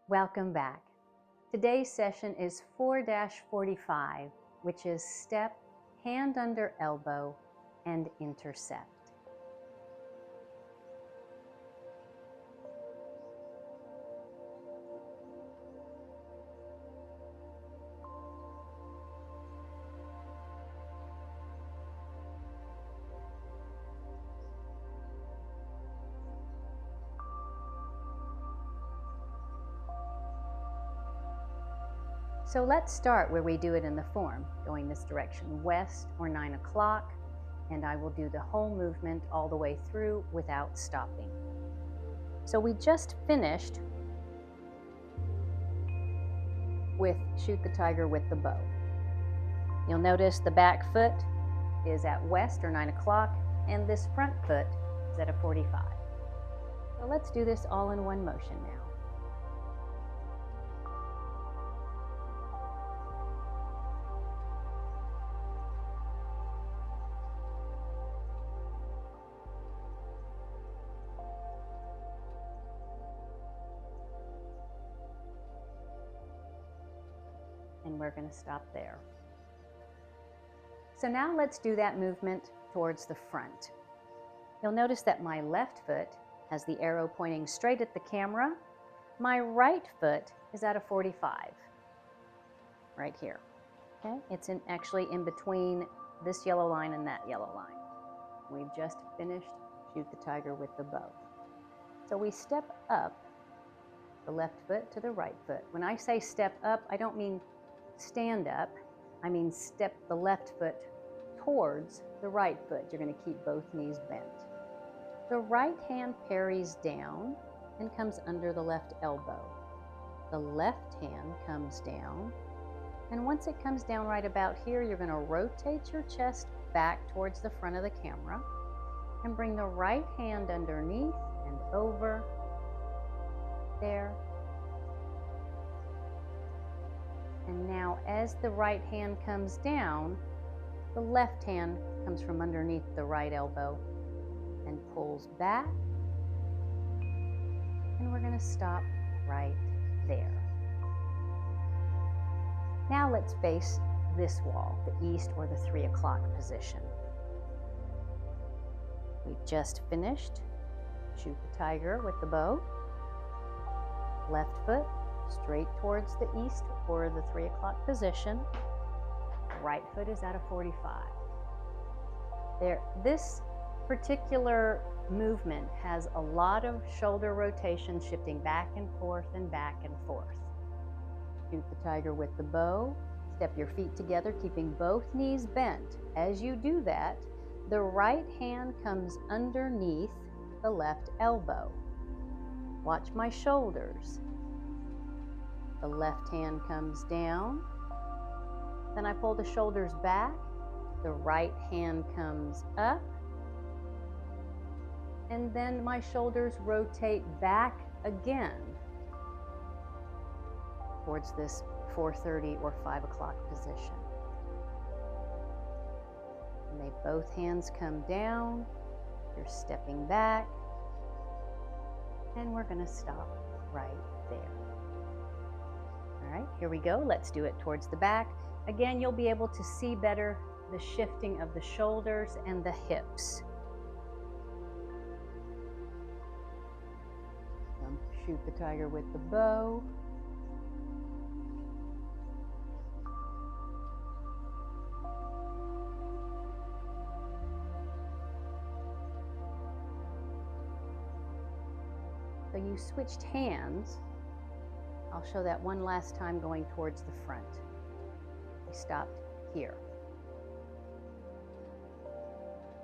Welcome back. Today's session is 4-45, which is step, hand under elbow, and intercept. So let's start where we do it in the form, going this direction, west or 9 o'clock, and I will do the whole movement all the way through without stopping. So we just finished with shoot the tiger with the bow. You'll notice the back foot is at west or 9 o'clock, and this front foot is at a 45. So let's do this all in one motion now. And we're going to stop there. So now let's do that movement towards the front. You'll notice that my left foot has the arrow pointing straight at the camera. My right foot is at a 45, right here. Okay, it's actually in between this yellow line and that yellow line. We just finished shoot the tiger with the bow. So we step up the left foot to the right foot. When I say step up, I don't mean stand up, I mean step the left foot towards the right foot. You're going to keep both knees bent. The right hand parries down and comes under the left elbow. The left hand comes down, and once it comes down right about here, you're going to rotate your chest back towards the front of the camera and bring the right hand underneath and over there. And now as the right hand comes down, the left hand comes from underneath the right elbow and pulls back. And we're going to stop right there. Now let's face this wall, the east or the 3 o'clock position. We just finished shoot the tiger with the bow. Left foot straight towards the east or the 3 o'clock position. Right foot is at a 45. There, this particular movement has a lot of shoulder rotation, shifting back and forth and back and forth. Shoot the tiger with the bow. Step your feet together, keeping both knees bent. As you do that, the right hand comes underneath the left elbow. Watch my shoulders. The left hand comes down. Then I pull the shoulders back. The right hand comes up. And then my shoulders rotate back again towards this 4:30 or 5 o'clock position. And they both hands come down. You're stepping back. And we're going to stop right there. All right, here we go. Let's do it towards the back. Again, you'll be able to see better the shifting of the shoulders and the hips. Shoot the tiger with the bow. So you switched hands. I'll show that one last time going towards the front. We stopped here.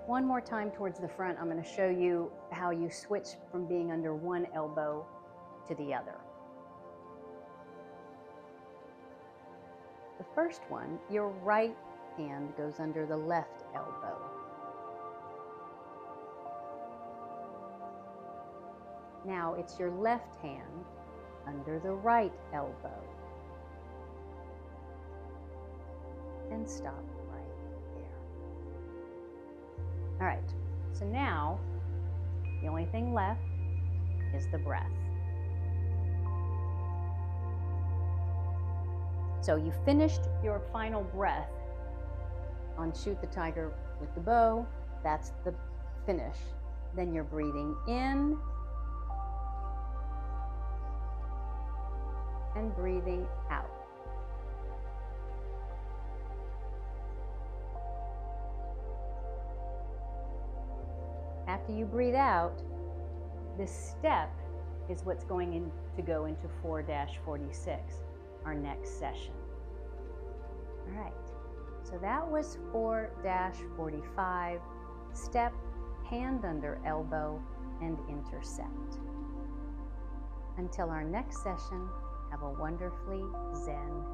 One more time towards the front, I'm going to show you how you switch from being under one elbow to the other. The first one, your right hand goes under the left elbow. Now it's your left hand under the right elbow. And stop right there. All right, so now the only thing left is the breath. So you finished your final breath on Shoot the Tiger with the Bow. That's the finish. Then you're breathing in and breathing out. After you breathe out, this step is what's going to go into 4-46, our next session. All right, so that was 4-45, step, hand under elbow, and intercept. Until our next session, have a wonderfully Zen